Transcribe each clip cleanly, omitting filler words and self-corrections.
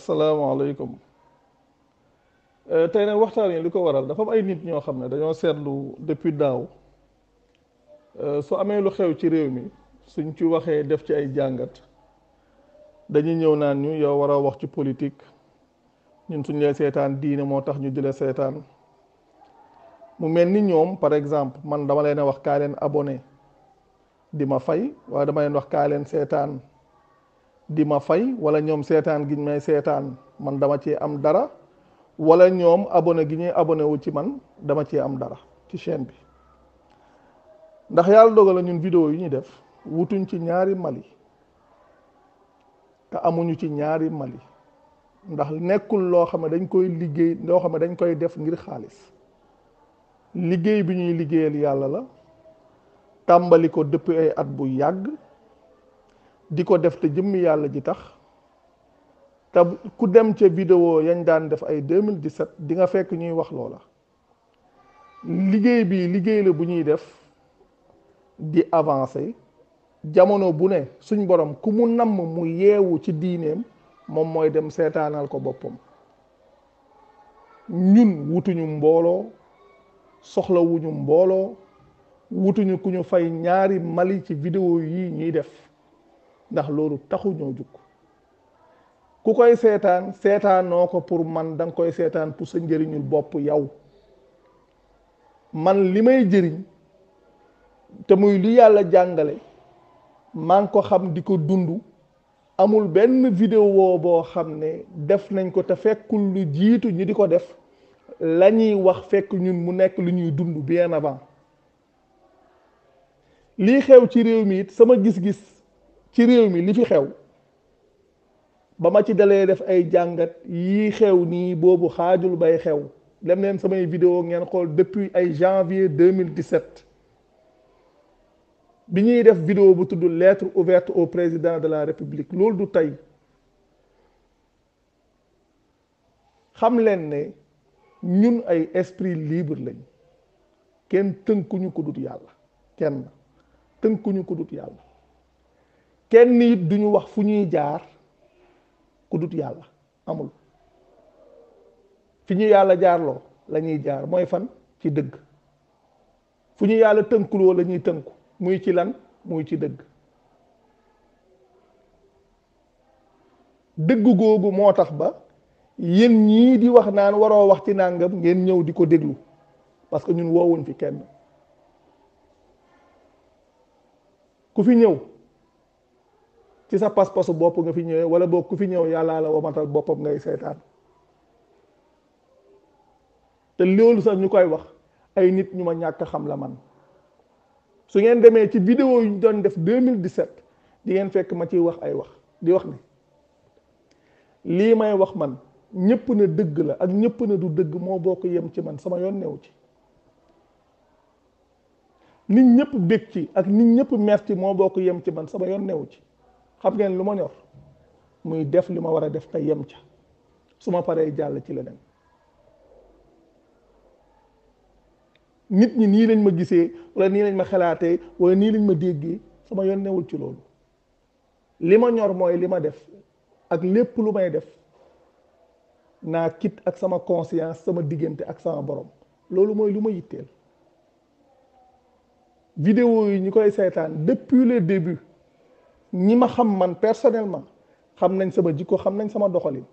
asalaamaaleykum. Tey nag waxtaan yi li ko waral dafa am ay nit ñoo xam ne dañoo seetlu depuis daaw su amee lu xew ci réew mi suñ ci waxee def ci ay jàngat dañuy ñëw naan ñu yow war a wax ci politique ñun suñ lee seetaan diine moo tax ñu di la seetaan mu mel ni ñoom par exemple man dama leen a wax kaa leen abonné di ma fay wala dama leen wax kaa leen seetaan di ma fay wala ñoom seetaan giñ may seetaan man dama ci am dara wala ñoom abonné gi ñuy abonné wu ci man dama ci am dara ci chaîne bi ndax yàlla dogal la ñun vidéo yi ñuy def wutuñ ci ñaari Mali te amuñu ci ñaari Mali ndax nekkul loo xam ne dañ koy liggéey loo xam ne dañ koy def ngir xaalis liggéey bi ñuy liggéeyal yàlla la tàmbali ko depuis ay at bu yàgg di ko def te jëmmi yàlla ji tax te ku dem ca vidéo yañ daan def ay 2017 di nga fekk ñuy wax loola liggéey bi liggéey la bu ñuy def di avancer jamono bu ne suñ borom ku mu namm mu yeewu ci diineem moom mooy dem seetaanal ko boppam ñun wutuñu mbooloo soxlawuñu mbooloo wutuñu ku ñu fay ñaari Mali ci vidéo yi ñuy def ndax loolu taxu ñoo jukk ku koy seetaan seetaanoo ko pour man danga koy seetaan pour sa njëriñul bopp yow man li may jëriñ te muy li yàlla jàngale maa ngi ko xam di ko dund amul benn vidéo boo xam ne def nañ ko te fekkul lu jiitu ñi di ko def la ñuy wax fekk ñun mu nekk lu ñuy dund bien avant lii xew ci réew mi it sama gis-gis ci réew mi li fi xew ba ma ci dalee def ay jàngat yii xew nii boobu xaajul bay xew dem leen samay vidéo ngeen xool depuis ay janvier 2017 bi ñuy def vidéo bu tudd lettre ouverte au président de la république loolu du tey xam leen ne ñun ay esprit libre lañ kenn tënkuñu ko dut yàlla kenn tënkuñu ko dut yàlla kenn it duñu wax fu ñuy jaar ku dut yàlla amul fi ñu yàlla jaarloo la ñuy jaar mooy fan ci dëgg fu ñu yàlla tënkuloo la ñuy tënku muy ci lan muy ci dëgg dëgg googu moo tax ba yéen ñii di wax naan waroo wax ci nàngam ngeen ñëw di ko déglu parce que ñun woowuñ fi kenn ku fi ñëw ci sa pas-pasu bopp nga fi ñëwee wala boog ku fi ñëw yàllaa la womatal boppam ngay seetaan te loolu sax ñu koy wax ay nit ñu ma ñàkk xam la man su ngeen demee ci vidéo yu ñu doon def 2017 di ngeen fekk ma ciy wax ay wax di wax ne lii may wax man ñëpp na dëgg la ak ñëpp na du dëgg moo bokk yem ci man sama yoon new ci nit ñëpp bég ci ak nit ñëpp mer ci moo bokk yem ci man sama yoon new ci xam ngeen lu ma ñor muy def li ma war a def te yem ca su ma paree jàll ci leneen nit ñi nii lañ ma gisee wala nii lañ ma xalaatee wala nii lañ ma déggee sama yoon newul ci loolu li ma ñor mooy li ma def ak lépp lu may def naa kit ak sama conscience sama diggante ak sama borom loolu mooy lu ma yitteel vidéo yi ñu koy seetaan depuis le début ñi ma xam man personnellement xam nañ sama jikko xam nañ sama doxalin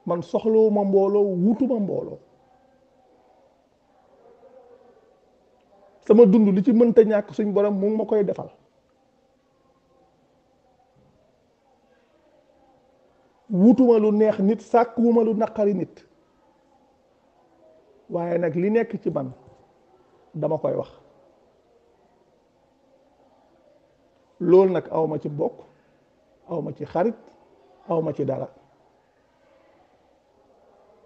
man soxlawuma mbooloo wutuma mbooloo sama dund li ci mënta ñàkk suñ borom mu ngi ma koy defal wutuma lu neex nit sàkkuwuma lu naqari nit waaye nag li nekk ci man dama koy wax loolu nag awma ci bokk awma ci xarit awma ci dara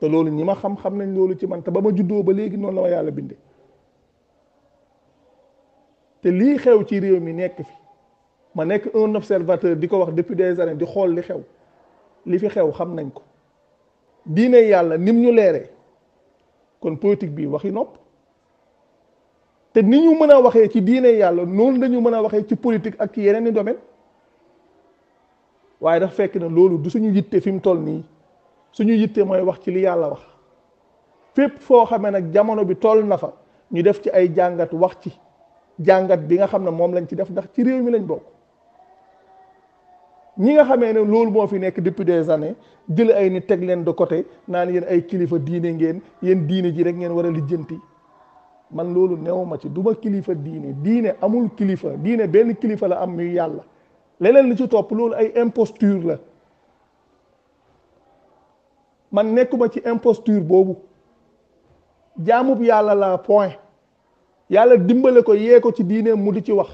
te loolu ñi ma xam-xam nañ loolu ci man te ba ma juddoo ba léegi noonu la ma yàlla binde te lii xew ci réew mi nekk fi ma nekk un observateur di ko wax depuis des années di xool li xew li fi xew xam nañ ko diine yàlla nim ñu leeree kon politique bi waxi nopp te ni ñu mën a waxee ci diine yàlla noonu lañu mën a waxee ci politique ak ci yeneen i domaine waaye dafa fekk ne loolu du suñu yitte fi mu toll nii. suñu yitte mooy wax ci li yàlla wax fépp foo xamee nag jamono bi toll na fa ñu def ci ay jàngat wax ci jàngat bi nga xam ne moom lañ ci def ndax ci réew mi lañ bokk. ñi nga xamee ne loolu moo fi nekk depuis des années jël ay nit teg leen de côté naan yéen ay kilifa diine ngeen yéen diine ji rek ngeen war a lijjanti man loolu newuma ci duma kilifa diine amul kilifa diine benn kilifa la am muy yàlla leneen li ci topp loolu ay imposture la. man nekkuma ci imposture boobu jaamub yàlla la point yàlla dimbale ko yee ko ci diine mu di ci wax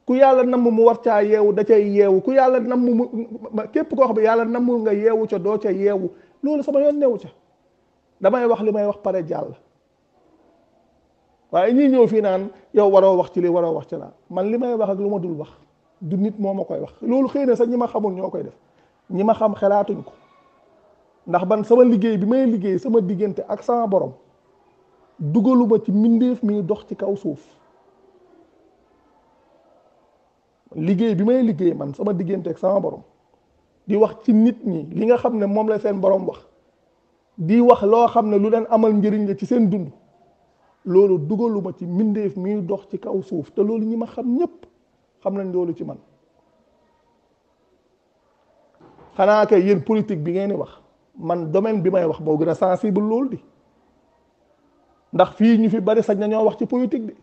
ku yàlla namm mu war caa yeewu da cay yeewu ku yàlla namm mu képp koo xam ne yàlla nammul nga yeewu ca doo ca yeewu loolu sama yoon newu ca damay wax li may wax pare jàll waaye ñii ñëw fii naan yow waroo wax ci li waroo wax ci laa man li may wax ak lu ma dul wax du nit moo ma koy wax loolu xëy na sax ñi ma xamul ñoo koy def ñi ma xam xelaatuñ ko ndax ban sama liggéey bi may liggéey sama diggante ak sama borom dugaluma ci mbindeef mi dox ci kaw suuf liggéey bi may liggéey man sama diggante ak sama borom di wax ci nit ñi li nga xam ne moom la seen borom wax di wax loo xam ne lu leen amal njëriñ la ci seen dund loolu dugaluma ci mbindeef mi dox ci kaw suuf te loolu ñi ma xam ñépp xam nañ loolu ci man xanaa kay yéen politique bi ngeen di wax man domaine bi may wax moo gën a sensible loolu di ndax fii ñu fi bari sañ na ñoo wax ci politique bi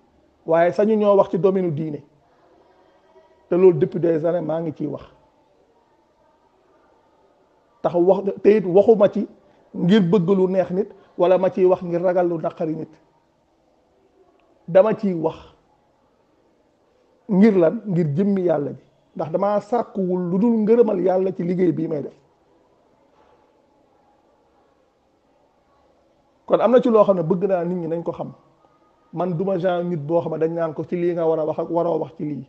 waaye sañu ñoo wax ci domaine diine te loolu depuis des années maa ngi ciy wax tax wax te it waxuma ci ngir bëgg lu neex nit wala ma ciy wax ngir ragal lu naqari nit dama ciy wax ngir lan ngir jëmmi yàlla ji ndax damaa sàkkuwul lu dul ngërëmal yàlla ci liggéey bii may def kon am na ci loo xam ne bëgg naa nit ñi nañ ko xam man duma genre nit boo xam ne dañ naan ko ci lii nga war a wax ak waroo wax ci lii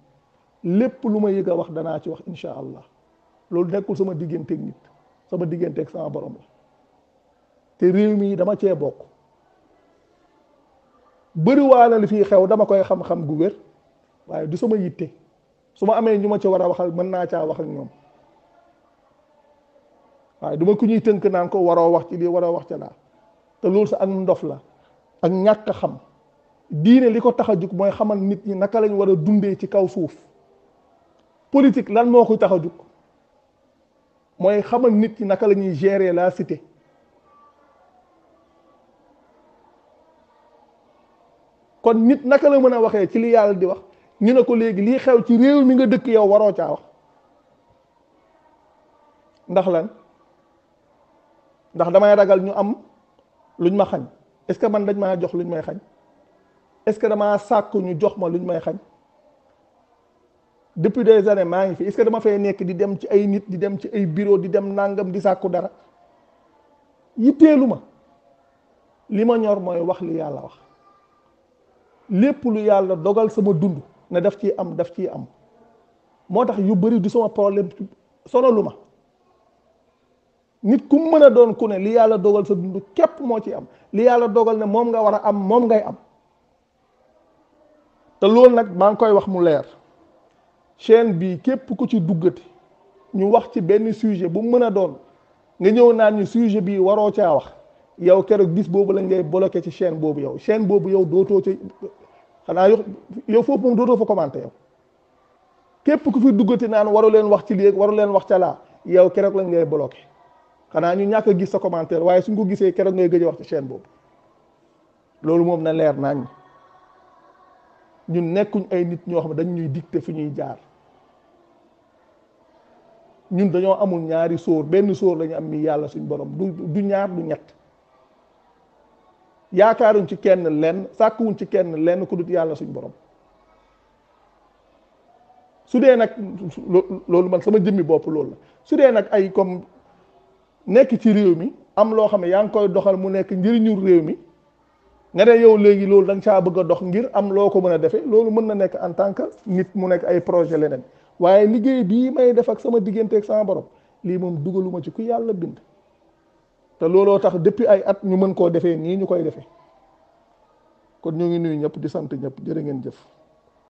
lépp lu ma yëg a wax danaa ci wax insha allah loolu nekkul sama digganteeg nit sama digganteeg sama borom la te réew mi dama cee bokk bëriwaana li fii xew dama koy xam-xam gu wér waaye du sama yitte su ma amee ñu ma ci war a waxal mën naa caa wax ak ñoom waaye du ma ku ñuy tënk naan ko waroo wax ci lii waroo wax ca laa te loolu sa ak ndof la ak ñàkk a xam diine li ko tax a jug mooy xamal nit ñi naka lañ war a dundee ci kaw suuf politique lan moo koy tax a jug mooy xamal nit ñi naka la ñuy gérer la cité kon nit naka la mën a waxee ci li yàlla di wax ñu ne ko léegi lii xew ci réew mi nga dëkk yow waroo caa wax ndax lan ndax damay ragal ñu am luñ ma xañ est-ce que man dañ maa jox luñ may xañ est-ce que damaa sàkk ñu jox ma luñ may xañ depuis des années maa ngi fi est-ce que dama fay nekk di dem ci ay nit di dem ci ay bureau di dem nangam di sàkku dara yitteelu ma li ma ñor mooy wax li yàlla wax lépp lu yàlla dogal sama dund ne daf ciy am daf ciy am moo tax yu bëri du sama problème sonalu ma nit ku mën a doon ku ne li yàlla dogal sa dund képp moo ci am li yàlla dogal ne moom nga war a am moom ngay am te loolu nag maa ngi koy wax mu leer chaîne bii képp ku ci duggati ñu wax ci benn sujet bu mën a doon nga ñëw naan ñu sujet bii waroo caa wax yow keroog bis boobu lañ ngay bloqué ci chaîne boobu yow chaîne boobu yow dootoo ci xanaa yow foofu moom dootoo fa commenté yow képp ku fi duggati naan waru leen wax ci lii waru leen wax ca laa yow keroog lañ ngay bloqué xanaa ñu ñàkk a gis sa commentaire waaye suñ ko gisee keroog ngay gëj a wax ci chaîne boobu loolu moom na leer nañ ñun nekkuñ ay nit ñoo xam ne dañ ñuy dicté fi ñuy jaar ñun dañoo amul ñaari sóor benn sóor lañu am mi yàlla suñ borom du ñaar du ñett yaakaaruñ ci kenn lenn sàkkuwuñ ci kenn lenn ku dut yàlla suñ borom su dee nag loolu man sama jëmmi bopp loolu la su dee nag ay comme nekk ci réew mi am loo xam ne yaa ngi koy doxal mu nekk njëriñu réew mi nga ne yow léegi loolu da nga caa bëgg a dox ngir am loo ko mën a defee loolu mën na nekk en tant que nit mu nekk ay projet leneen waaye liggéey bii may def ak sama diggante ak sama borom lii moom dugaluma ci ku yàlla bind te looloo tax depuis ay at ñu mën koo defee nii ñu koy defee kon ñu ngi nuyu ñëpp di sant ñëpp jërë ngeen jëf